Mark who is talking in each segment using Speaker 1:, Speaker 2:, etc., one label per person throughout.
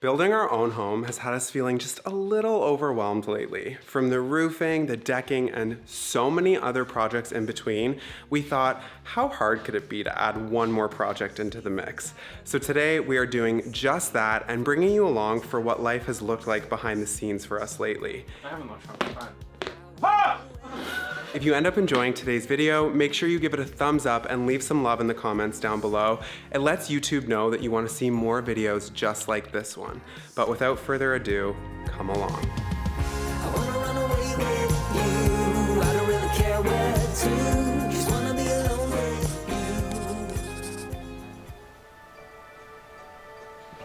Speaker 1: Building our own home has had us feeling just a little overwhelmed lately. From the roofing, the decking, and so many other projects in between, we thought, how hard could it be to add one more project into the mix? So today we are doing just that and bringing you along for what life has looked like behind the scenes for us lately.
Speaker 2: I haven't looked from the front.
Speaker 1: If you end up enjoying today's video, make sure you give it a thumbs up and leave some love in the comments down below. It lets YouTube know that you want to see more videos just like this one. But without further ado, come along.
Speaker 3: I wanna run away with you. I don't really care where to. Just wanna be alone with you.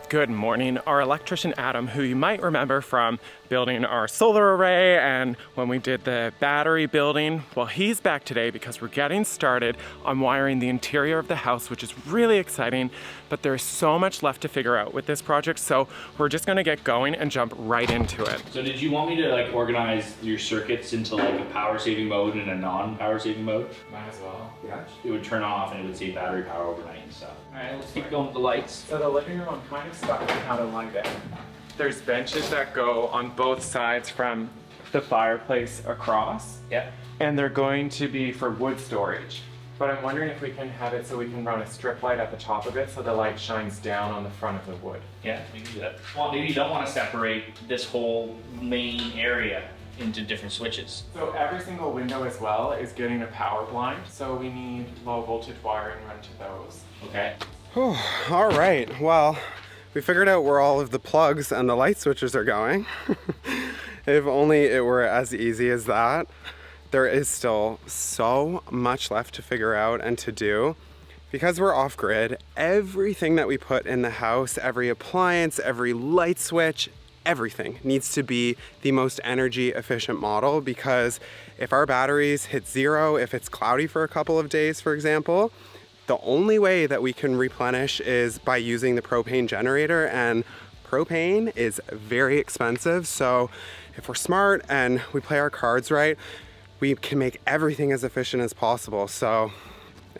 Speaker 2: Good morning. Our electrician Adam, who you might remember from building our solar array and when we did the battery building, well, he's back today because we're getting started on wiring the interior of the house, which is really exciting, but there's so much left to figure out with this project, so we're just gonna get going and jump right into it.
Speaker 4: So did you want me to organize your circuits into a power saving mode and a non-power saving mode?
Speaker 2: Might as well.
Speaker 1: Yeah.
Speaker 4: It would turn off and it would save battery power overnight and stuff. All right, let's keep going with the lights.
Speaker 2: So the living room, I'm kind of stuck on how to light it. There's benches that go on both sides from the fireplace across.
Speaker 4: Yeah.
Speaker 2: And they're going to be for wood storage. But I'm wondering if we can have it so we can run a strip light at the top of it so the light shines down on the front of the wood.
Speaker 4: Yeah, we can do that. Well, maybe you don't want to separate this whole main area into different switches.
Speaker 2: So every single window as well is getting a power blind, so we need low voltage wiring run to those.
Speaker 4: Okay.
Speaker 1: Whew, all right, well, we figured out where all of the plugs and the light switches are going. If only it were as easy as that. There is still so much left to figure out and to do. Because we're off grid, everything that we put in the house, every appliance, every light switch, everything needs to be the most energy efficient model, because if our batteries hit zero, if it's cloudy for a couple of days, for example, the only way that we can replenish is by using the propane generator, and propane is very expensive. So if we're smart and we play our cards right, we can make everything as efficient as possible. So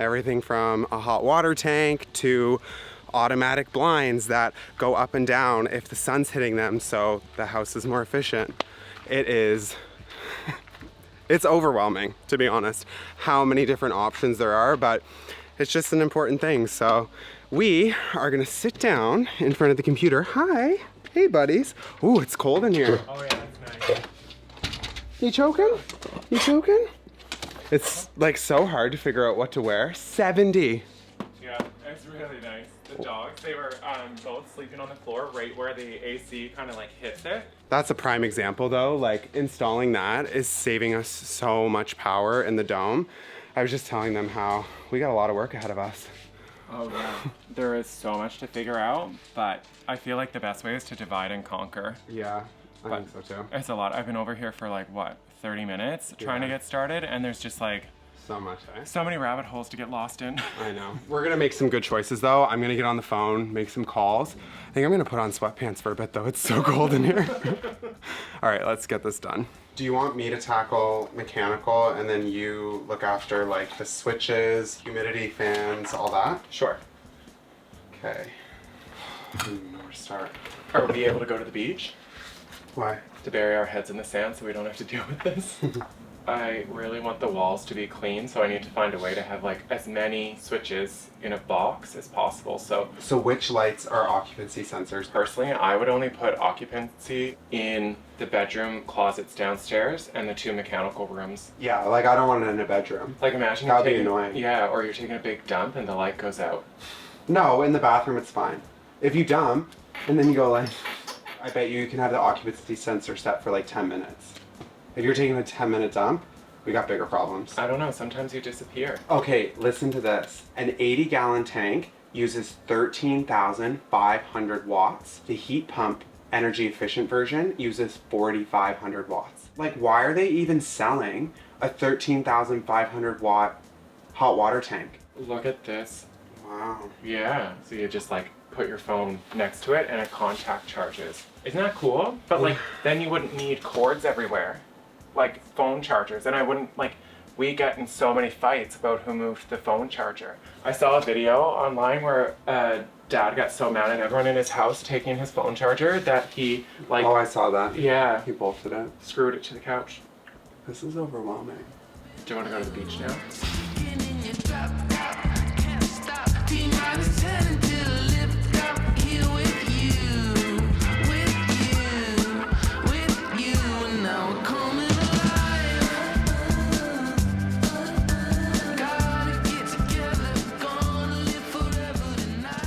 Speaker 1: everything from a hot water tank to automatic blinds that go up and down if the sun's hitting them, so the house is more efficient. It's overwhelming, to be honest, how many different options there are, but it's just an important thing. So we are gonna sit down in front of the computer. Hi, hey buddies. Ooh, it's cold in here.
Speaker 2: Oh yeah, that's nice.
Speaker 1: You choking? You choking? It's like so hard to figure out what to wear. 70.
Speaker 2: Yeah, it's really nice. The dogs, they were both sleeping on the floor right where the AC kind of hits it.
Speaker 1: That's a prime example though, installing that is saving us so much power in the dome. I was just telling them how we got a lot of work ahead of us.
Speaker 2: Oh yeah. There is so much to figure out, but I feel like the best way is to divide and conquer.
Speaker 1: Yeah, I think so too.
Speaker 2: It's a lot. I've been over here for 30 minutes trying to get started, and there's just
Speaker 1: so much, eh?
Speaker 2: so many rabbit holes to get lost in.
Speaker 1: I know. We're gonna make some good choices though. I'm gonna get on the phone, make some calls. I think I'm gonna put on sweatpants for a bit though. It's so cold in here. All right, let's get this done. Do you want me to tackle mechanical and then you look after the switches, humidity fans, all that?
Speaker 2: Sure.
Speaker 1: Okay. I don't know where to start.
Speaker 2: Are we able to go to the beach
Speaker 1: Why?
Speaker 2: to bury our heads in the sand so we don't have to deal with this? I really want the walls to be clean, so I need to find a way to have as many switches in a box as possible. So
Speaker 1: which lights are occupancy sensors?
Speaker 2: personally, I would only put occupancy in the bedroom closets downstairs and the 2 mechanical rooms.
Speaker 1: Yeah, I don't want it in a bedroom.
Speaker 2: Imagine
Speaker 1: That'd be
Speaker 2: you're taking,
Speaker 1: annoying.
Speaker 2: Yeah, or you're taking a big dump and the light goes out.
Speaker 1: No, in the bathroom it's fine. If you dump and then you go I bet you can have the occupancy sensor set for 10 minutes. If you're taking a 10-minute dump, we got bigger problems.
Speaker 2: I don't know, sometimes you disappear.
Speaker 1: Okay, listen to this. An 80-gallon tank uses 13,500 watts. The heat pump energy efficient version uses 4,500 watts. Why are they even selling a 13,500 watt hot water tank?
Speaker 2: Look at this.
Speaker 1: Wow.
Speaker 2: Yeah, so you just put your phone next to it and it contact charges. Isn't that cool? But then you wouldn't need cords everywhere. Phone chargers, and I wouldn't we get in so many fights about who moved the phone charger. I saw a video online where dad got so mad at everyone in his house taking his phone charger that he like
Speaker 1: Oh, I saw that.
Speaker 2: yeah,
Speaker 1: He bolted it.
Speaker 2: screwed it to the couch.
Speaker 1: This is overwhelming.
Speaker 2: Do you want to go to the beach now?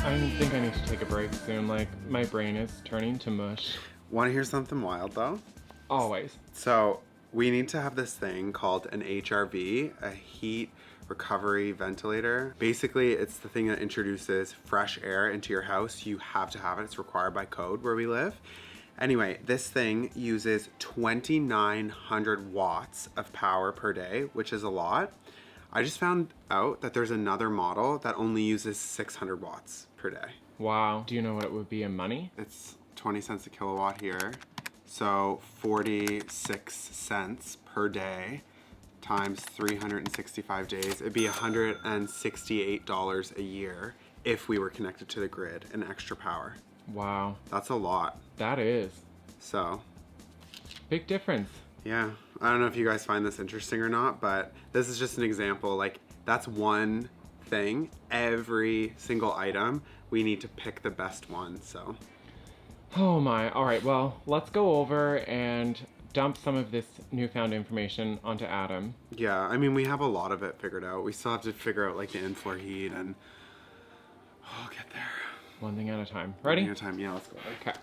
Speaker 2: I think I need to take a break soon. Like, my brain is turning to mush.
Speaker 1: Want to hear something wild though?
Speaker 2: Always.
Speaker 1: So we need to have this thing called an HRV, a heat recovery ventilator. Basically, it's the thing that introduces fresh air into your house. You have to have it. It's required by code where we live. Anyway, this thing uses 2,900 watts of power per day, which is a lot. I just found out that there's another model that only uses 600 watts per day.
Speaker 2: Wow. Do you know what it would be in money?
Speaker 1: It's 20 cents a kilowatt here. So 46 cents per day times 365 days. It'd be $168 a year if we were connected to the grid and extra power.
Speaker 2: Wow.
Speaker 1: That's a lot.
Speaker 2: That is.
Speaker 1: So
Speaker 2: Big difference.
Speaker 1: yeah, I don't know if you guys find this interesting or not, but this is just an example. Like, that's one thing. Every single item, we need to pick the best one, so.
Speaker 2: Oh my. All right, well, let's go over and dump some of this newfound information onto Adam.
Speaker 1: Yeah, I mean, we have a lot of it figured out. We still have to figure out like the in-floor heat and I'll get there.
Speaker 2: One thing at a time. Ready?
Speaker 1: One time, yeah, let's go.
Speaker 2: Okay.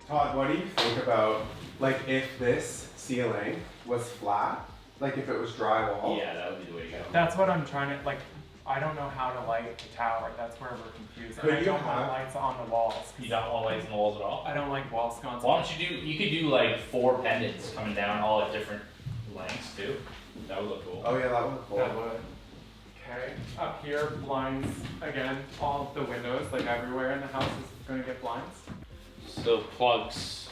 Speaker 1: Todd, what do you think about, like, if this ceiling was flat, like if it was drywall?
Speaker 4: Yeah, that would be the way to go.
Speaker 2: That's what I'm trying to, like, I don't know how to light the tower. That's where we're confused.
Speaker 1: Could
Speaker 2: And I
Speaker 1: you
Speaker 2: don't want
Speaker 1: have-
Speaker 2: lights on the walls.
Speaker 4: You don't want lights in the walls at all?
Speaker 2: I don't like wall sconces.
Speaker 4: Why don't you could do like 4 pendants coming down all at different lengths too. That would look cool.
Speaker 1: Oh yeah, that would look cool.
Speaker 2: That would. Okay. Up here, blinds again. All the windows, like everywhere in the house, is going to get blinds.
Speaker 4: So plugs,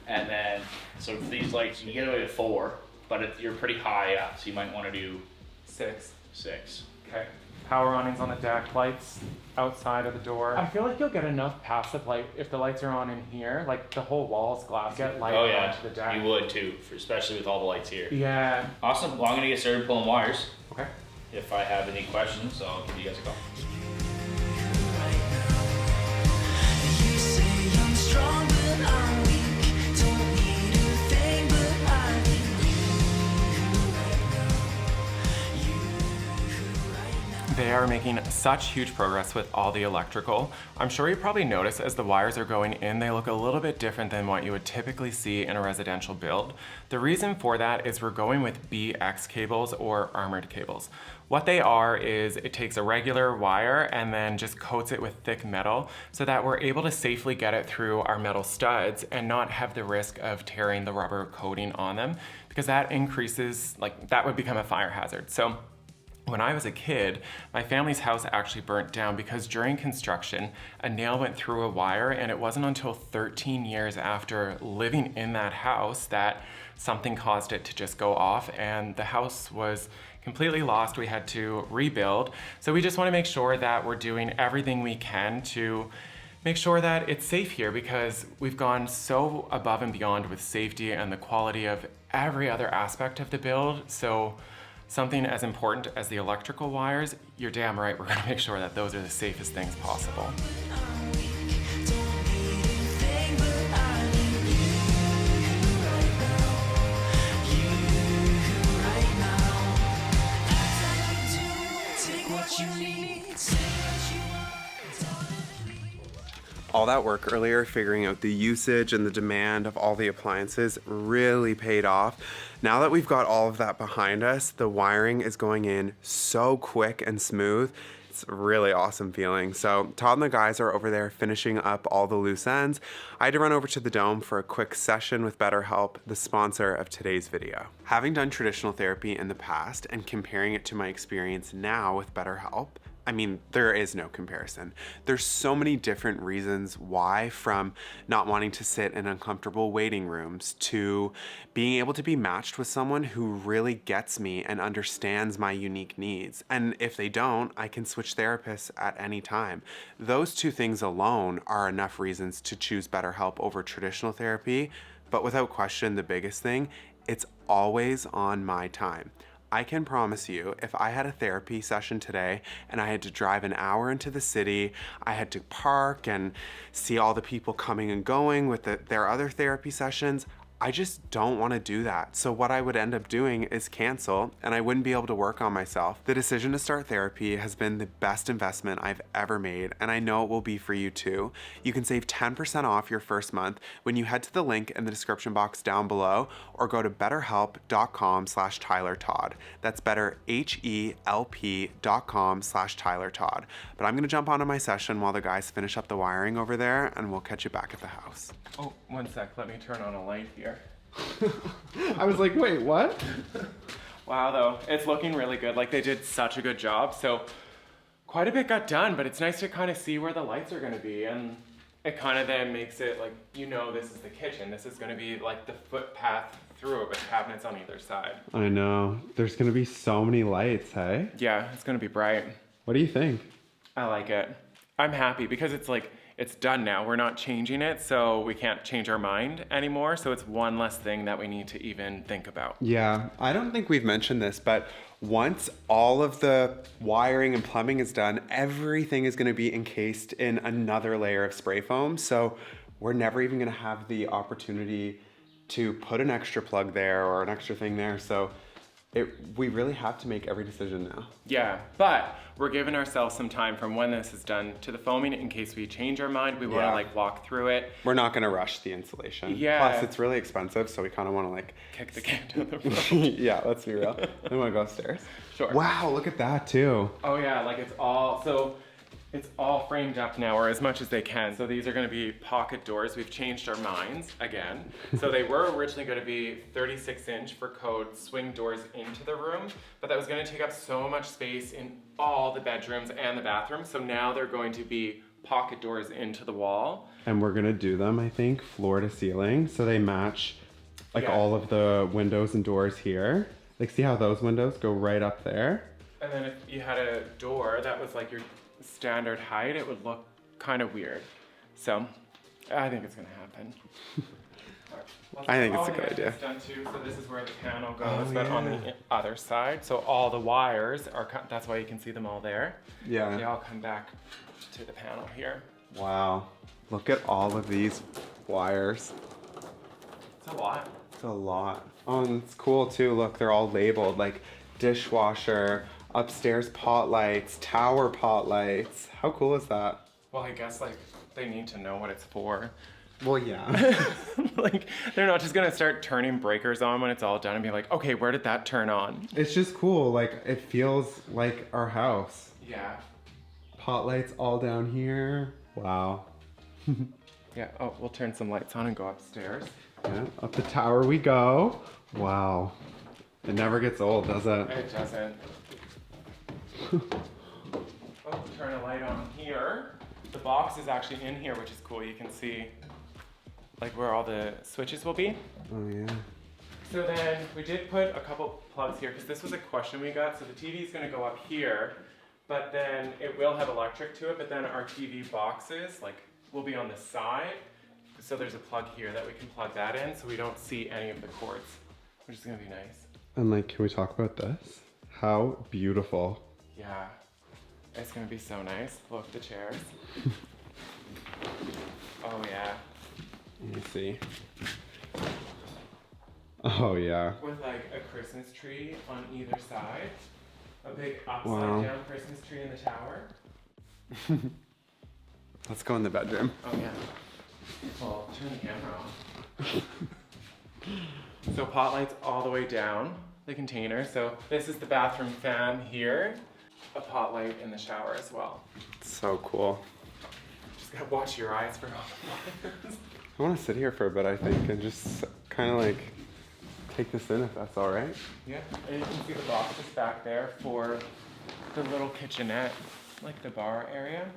Speaker 4: and then, so for these lights, you can get away with 4, but you're pretty high up, so you might want to do
Speaker 2: 6.
Speaker 4: 6.
Speaker 2: Okay. Power awnings on the deck, lights outside of the door. I feel like you'll get enough passive light if the lights are on in here. Like the whole wall's glass. Get light
Speaker 4: Oh yeah,
Speaker 2: onto the deck.
Speaker 4: you would too, especially with all the lights here.
Speaker 2: Yeah.
Speaker 4: Awesome, well I'm gonna get started pulling wires.
Speaker 2: Okay.
Speaker 4: If I have any questions, I'll give you guys a call.
Speaker 3: You say I'm strong, but I'm weak. Don't need a thing, but I need
Speaker 2: They are making such huge progress with all the electrical. I'm sure you probably noticed as the wires are going in, they look a little bit different than what you would typically see in a residential build. The reason for that is we're going with BX cables or armored cables. What they are is it takes a regular wire and then just coats it with thick metal so that we're able to safely get it through our metal studs and not have the risk of tearing the rubber coating on them, because that increases, like that would become a fire hazard. So when I was a kid, my family's house actually burnt down because during construction, a nail went through a wire, and it wasn't until 13 years after living in that house that something caused it to just go off, and the house was completely lost. We had to rebuild. So we just want to make sure that we're doing everything we can to make sure that it's safe here, because we've gone so above and beyond with safety and the quality of every other aspect of the build. So something as important as the electrical wires, you're damn right we're gonna make sure that those are the safest things possible.
Speaker 1: All that work earlier, figuring out the usage and the demand of all the appliances, really paid off. Now that we've got all of that behind us, the wiring is going in so quick and smooth. It's a really awesome feeling. So Todd and the guys are over there finishing up all the loose ends. I had to run over to the Dome for a quick session with BetterHelp, the sponsor of today's video. Having done traditional therapy in the past and comparing it to my experience now with BetterHelp, I mean, there is no comparison. There's so many different reasons why, from not wanting to sit in uncomfortable waiting rooms to being able to be matched with someone who really gets me and understands my unique needs. And if they don't, I can switch therapists at any time. Those two things alone are enough reasons to choose BetterHelp over traditional therapy. But without question, the biggest thing, it's always on my time. I can promise you, if I had a therapy session today and I had to drive an hour into the city, I had to park and see all the people coming and going with their other therapy sessions, I just don't want to do that. So what I would end up doing is cancel, and I wouldn't be able to work on myself. The decision to start therapy has been the best investment I've ever made, and I know it will be for you too. You can save 10% off your first month when you head to the link in the description box down below, or go to betterhelp.com/Tyler Todd. That's betterhelp.com/Tyler Todd. But I'm gonna jump onto my session while the guys finish up the wiring over there, and we'll catch you back at the house.
Speaker 2: Oh, one sec, let me turn on a light here.
Speaker 1: I was like, wait, what?
Speaker 2: Wow, though, it's looking really good. Like, they did such a good job. So quite a bit got done, but it's nice to kind of see where the lights are going to be. And it kind of then makes it like, you know, this is the kitchen. This is going to be like the footpath through it with cabinets on either side.
Speaker 1: I know. There's going to be so many lights, hey?
Speaker 2: Yeah, it's going to be bright.
Speaker 1: What do you think?
Speaker 2: I like it. I'm happy because it's like, it's done now. We're not changing it, so we can't change our mind anymore. So it's one less thing that we need to even think about.
Speaker 1: Yeah, I don't think we've mentioned this, but once all of the wiring and plumbing is done, everything is going to be encased in another layer of spray foam. So we're never even going to have the opportunity to put an extra plug there or an extra thing there. So we really have to make every decision now.
Speaker 2: Yeah, but we're giving ourselves some time from when this is done to the foaming in case we change our mind. We want to like walk through it.
Speaker 1: We're not going to rush the installation.
Speaker 2: Yeah.
Speaker 1: Plus, it's really expensive, so we kind of want to like
Speaker 2: Kick the can down the road.
Speaker 1: Yeah, let's be real. I want to go upstairs.
Speaker 2: Sure.
Speaker 1: Wow, look at that too.
Speaker 2: Oh yeah, like it's all framed up now, or as much as they can. So these are going to be pocket doors. We've changed our minds again. So they were originally going to be 36-inch for code swing doors into the room, but that was going to take up so much space in all the bedrooms and the bathrooms. So now they're going to be pocket doors into the wall.
Speaker 1: And we're gonna do them, I think, floor to ceiling, so they match like all of the windows and doors here. Like, see how those windows go right up there?
Speaker 2: And then if you had a door that was like your standard height, it would look kind of weird. So I think it's gonna happen.
Speaker 1: I think it's a good idea.
Speaker 2: Done too. So this is where the panel goes, but on the other side. So all the wires are, that's why you can see them all there.
Speaker 1: Yeah.
Speaker 2: They all come back to the panel here.
Speaker 1: Wow. Look at all of these wires.
Speaker 2: It's a lot.
Speaker 1: It's a lot. Oh, and it's cool too. Look, they're all labeled like dishwasher, upstairs pot lights, tower pot lights. How cool is that?
Speaker 2: Well, I guess like they need to know what it's for.
Speaker 1: Well, yeah.
Speaker 2: Like they're not just gonna start turning breakers on when it's all done and be like, okay, where did that turn on?
Speaker 1: It's just cool. Like, it feels like our house.
Speaker 2: Yeah.
Speaker 1: Pot lights all down here. Wow.
Speaker 2: Yeah, oh, we'll turn some lights on and go upstairs.
Speaker 1: Yeah, up the tower we go. Wow. It never gets old, does it?
Speaker 2: It doesn't. Oh, turn a light on here. The box is actually in here, which is cool. You can see like where all the switches will be.
Speaker 1: Oh, yeah.
Speaker 2: So then we did put a couple plugs here because this was a question we got. So the TV is going to go up here, but then it will have electric to it, but then our TV boxes like will be on the side. So there's a plug here that we can plug that in so we don't see any of the cords, which is going to be nice.
Speaker 1: And like, can we talk about this? How beautiful.
Speaker 2: Yeah, it's going to be so nice. Look, the chairs. Oh yeah.
Speaker 1: Let me see. Oh, yeah.
Speaker 2: With like a Christmas tree on either side. A big upside down Christmas tree in the tower.
Speaker 1: Let's go in the bedroom.
Speaker 2: Oh yeah. Well, turn the camera on. So pot lights all the way down the container. So this is the bathroom fan here. A pot light in the shower as well.
Speaker 1: So cool.
Speaker 2: Just gotta watch your eyes for all the wires.
Speaker 1: I want to sit here for a bit, I think, and just kind of like take this in if that's all right.
Speaker 2: Yeah, and you can see the boxes back there for the little kitchenette. like the bar area.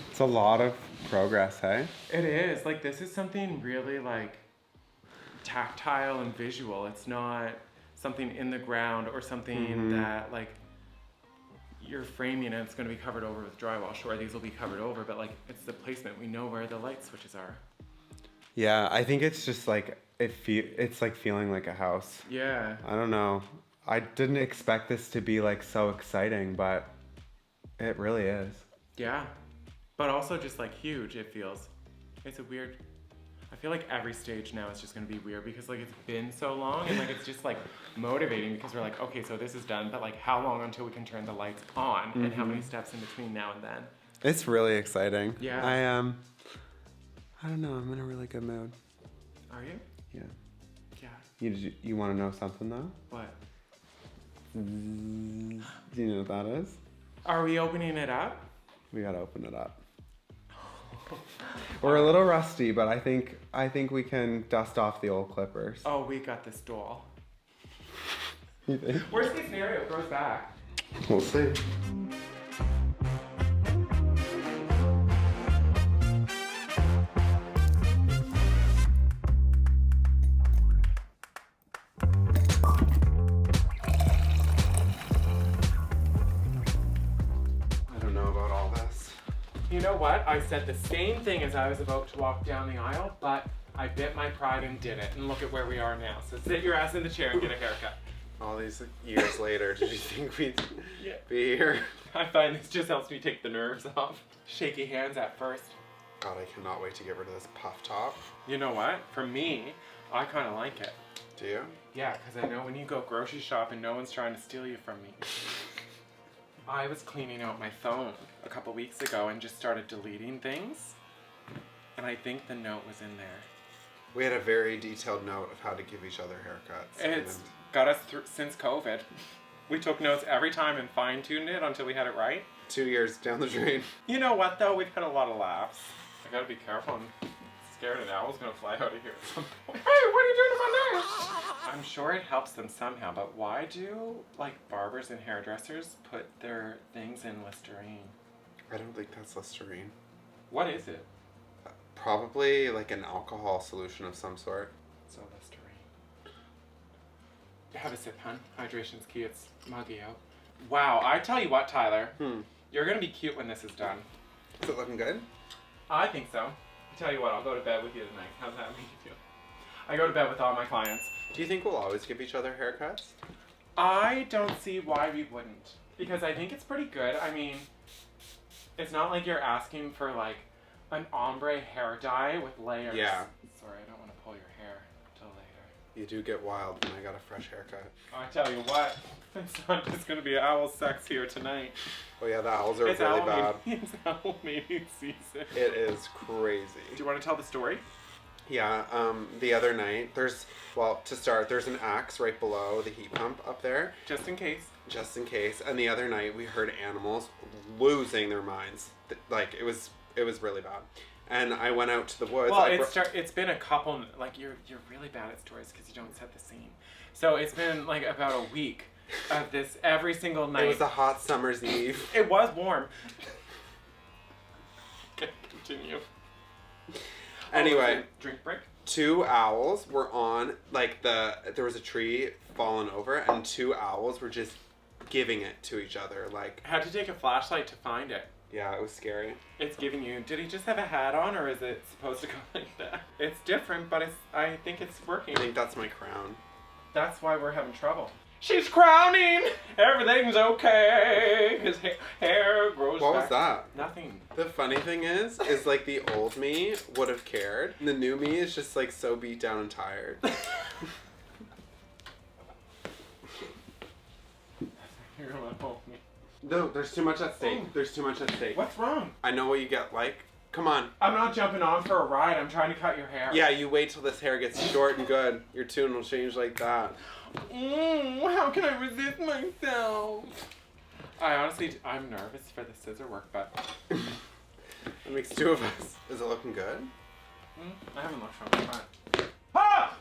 Speaker 1: It's a lot of progress, hey?
Speaker 2: It is. Like, this is something really, like, tactile and visual. It's not something in the ground or something that, like, you're framing and it's going to be covered over with drywall. Sure, these will be covered over, but, like, it's the placement. We know where the light switches are.
Speaker 1: Yeah, I think it's just like, it's like feeling like a house.
Speaker 2: Yeah.
Speaker 1: I don't know. I didn't expect this to be like so exciting, but it really is.
Speaker 2: Yeah. But also just, like, huge, it feels. It's a weird... I feel like every stage now is just going to be weird because, like, it's been so long and, like, it's just, like, motivating because we're like, okay, so this is done, but, like, how long until we can turn the lights on and how many steps in between now and then?
Speaker 1: It's really exciting.
Speaker 2: Yeah.
Speaker 1: I don't know, I'm in a really good mood.
Speaker 2: Are you?
Speaker 1: Yeah.
Speaker 2: Yeah.
Speaker 1: You want to know something though?
Speaker 2: What?
Speaker 1: Do you know what that is?
Speaker 2: Are we opening it up?
Speaker 1: We gotta open it up. We're a little rusty, but I think we can dust off the old clippers.
Speaker 2: Oh, we got this doll.
Speaker 1: You think?
Speaker 2: Worst case scenario, it grows back.
Speaker 1: We'll see. I don't know about all this.
Speaker 2: You know what? I said the same thing as I was about to walk down the aisle, but I bit my pride and did it. And look at where we are now. So sit your ass in the chair and get a haircut.
Speaker 1: All these years later, did you think we'd
Speaker 2: Yeah.
Speaker 1: be here?
Speaker 2: I find this just helps me take the nerves off. Shaky hands at first.
Speaker 1: God, I cannot wait to get rid of this puff top.
Speaker 2: You know what? For me, I kind of like it.
Speaker 1: Do you?
Speaker 2: Yeah, because I know when you go grocery shopping, no one's trying to steal you from me. I was cleaning out my phone a couple weeks ago and just started deleting things. And I think the note was in there.
Speaker 1: We had a very detailed note of how to give each other haircuts.
Speaker 2: It's got us through since COVID. We took notes every time and fine-tuned it until we had it right.
Speaker 1: 2 years down the drain.
Speaker 2: You know what, though? We've had a lot of laughs. I gotta be careful. I'm scared an owl's gonna fly out of here at some point. Hey, what are you doing to my nails? I'm sure it helps them somehow, but why do, like, barbers and hairdressers put their things in Listerine?
Speaker 1: I don't think that's Listerine.
Speaker 2: What is it?
Speaker 1: Probably like an alcohol solution of some sort.
Speaker 2: So Listerine. Have a sip, hun. Hydration's key. It's muggy out. Wow, I tell you what, Tyler. You're gonna be cute when this is done.
Speaker 1: Is it looking good?
Speaker 2: I think so. I tell you what, I'll go to bed with you tonight. How's that make you feel? I go to bed with all my clients.
Speaker 1: Do you think we'll always give each other haircuts?
Speaker 2: I don't see why we wouldn't. Because I think it's pretty good. I mean, it's not like you're asking for, like, an ombre hair dye with layers.
Speaker 1: Yeah.
Speaker 2: Sorry, I don't want to pull your hair till later.
Speaker 1: You do get wild when I got a fresh haircut.
Speaker 2: I tell you what, it's not just going to be owl sex here tonight.
Speaker 1: Oh yeah, the owls are
Speaker 2: It's
Speaker 1: really bad.
Speaker 2: It's owl mating season.
Speaker 1: It is crazy.
Speaker 2: Do you want to tell the story?
Speaker 1: Yeah, the other night, there's an axe right below the heat pump up there.
Speaker 2: Just in case.
Speaker 1: Just in case. And the other night, we heard animals losing their minds. Like, it was really bad. And I went out to the woods.
Speaker 2: Well, it's been a couple, like, you're really bad at stories because you don't set the scene. So it's been, like, about a week of this every single night.
Speaker 1: It was a hot summer's eve.
Speaker 2: It was warm. Okay, continue.
Speaker 1: Anyway.
Speaker 2: Drink break?
Speaker 1: 2 owls were on, like, there was a tree fallen over, and 2 owls were just giving it to each other, like...
Speaker 2: I had to take a flashlight to find it.
Speaker 1: Yeah, it was scary.
Speaker 2: It's giving you... Did he just have a hat on, or is it supposed to go like that? It's different, but I think it's working.
Speaker 1: I think that's my crown.
Speaker 2: That's why we're having trouble. She's crowning! Everything's okay! His hair grows
Speaker 1: What
Speaker 2: back.
Speaker 1: was that?
Speaker 2: Nothing.
Speaker 1: The funny thing is like the old me would have cared. And the new me is just like so beat down and tired.
Speaker 2: You're gonna hold me.
Speaker 1: No, there's too much at stake. There's too much at stake.
Speaker 2: What's wrong?
Speaker 1: I know what you get like. Come on.
Speaker 2: I'm not jumping on for a ride. I'm trying to cut your hair.
Speaker 1: Yeah, you wait till this hair gets short and good. Your tune will change like that.
Speaker 2: How can I resist myself? I'm nervous for the scissor work, but...
Speaker 1: It makes 2 of us. Is it looking good?
Speaker 2: I haven't looked from the front. Ah!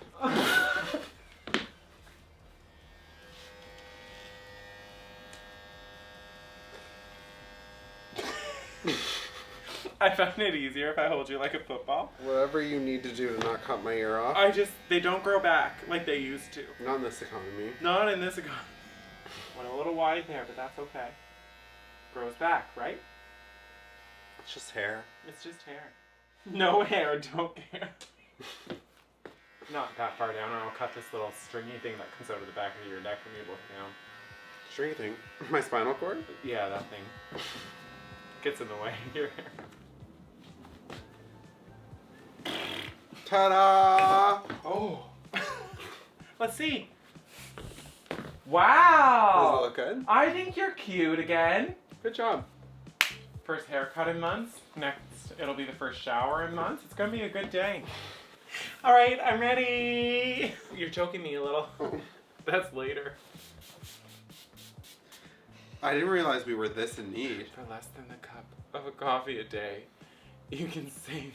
Speaker 2: I found it easier if I hold you like a football.
Speaker 1: Whatever you need to do to not cut my ear off.
Speaker 2: They don't grow back like they used to.
Speaker 1: Not in this economy.
Speaker 2: Not in this economy. Went a little wide there, but that's okay. Grows back, right?
Speaker 1: It's just hair.
Speaker 2: It's just hair. No hair, don't care. Not that far down, or I'll cut this little stringy thing that comes out of the back of your neck when you look down.
Speaker 1: Stringy thing. My spinal cord?
Speaker 2: Yeah, that thing. Gets in the way of your hair.
Speaker 1: Ta-da! Oh.
Speaker 2: Let's see.
Speaker 1: Does it
Speaker 2: Wow!
Speaker 1: look good?
Speaker 2: I think you're cute again.
Speaker 1: Good job.
Speaker 2: First haircut in months. Next, it'll be the first shower in months. It's gonna be a good day. All right, I'm ready. You're choking me a little.
Speaker 1: Oh.
Speaker 2: That's later.
Speaker 1: I didn't realize we were this in need.
Speaker 2: For less than a cup of a coffee a day, you can save.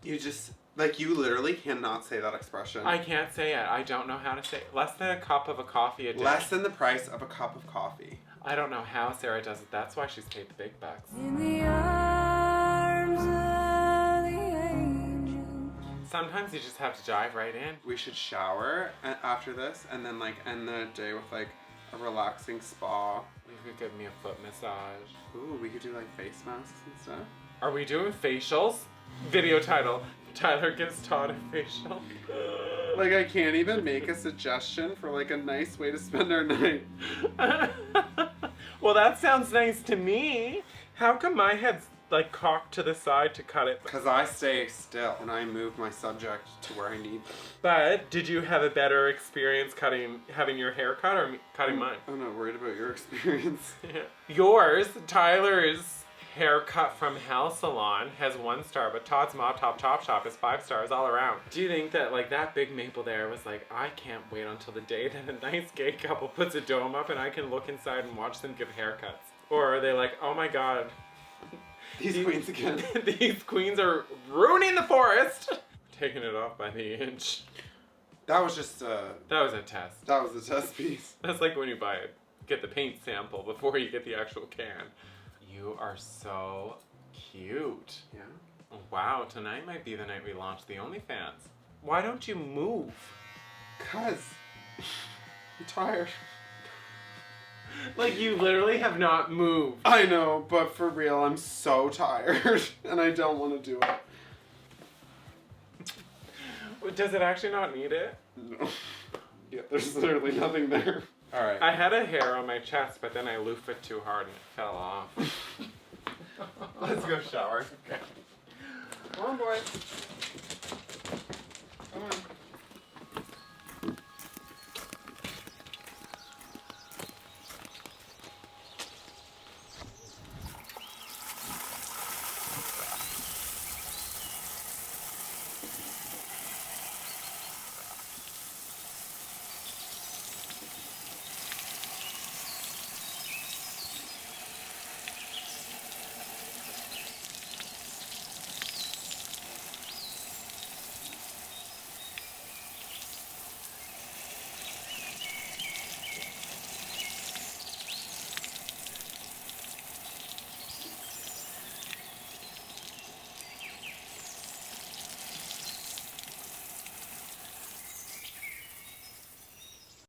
Speaker 1: You just, like, you literally cannot say that expression.
Speaker 2: I can't say it. I don't know how to say it. Less than a cup of a coffee a day.
Speaker 1: Less than the price of a cup of coffee.
Speaker 2: I don't know how Sarah does it. That's why she's paid the big bucks.
Speaker 3: In the arms of the angel.
Speaker 2: Sometimes you just have to dive right in.
Speaker 1: We should shower after this and then, like, end the day with, like, a relaxing spa.
Speaker 2: You could give me a foot massage.
Speaker 1: Ooh, we could do, like, face masks and stuff.
Speaker 2: Are we doing facials? Video title: Tyler gives Todd a facial.
Speaker 1: Like, I can't even make a suggestion for, like, a nice way to spend our night.
Speaker 2: Well, that sounds nice to me. How come my head's like cocked to the side to cut it?
Speaker 1: Because I stay still and I move my subject to where I need them.
Speaker 2: But did you have a better experience having your hair cut or cutting mine?
Speaker 1: I'm not worried about your experience.
Speaker 2: Yours, Tyler's haircut from Hell Salon has 1 star, but Todd's Mop Top Chop Shop is 5 stars all around. Do you think that like that big maple there was like, I can't wait until the day that a nice gay couple puts a dome up and I can look inside and watch them give haircuts? Or are they like, oh my god,
Speaker 1: These queens again.
Speaker 2: these queens are ruining the forest? Taking it off by the inch.
Speaker 1: That was just
Speaker 2: That was a test.
Speaker 1: that was a test piece.
Speaker 2: That's like when you get the paint sample before you get the actual can. You are so cute.
Speaker 1: Yeah.
Speaker 2: Wow, tonight might be the night we launch the OnlyFans. Why don't you move?
Speaker 1: 'Cause I'm tired.
Speaker 2: Like, you literally have not moved.
Speaker 1: I know, but for real, I'm so tired and I don't want to do it.
Speaker 2: Does it actually not need it?
Speaker 1: No. Yeah, there's literally nothing there. Alright.
Speaker 2: I had a hair on my chest, but then I loofed it too hard and it fell off.
Speaker 1: Let's go shower.
Speaker 2: Okay.
Speaker 1: Come on, boys.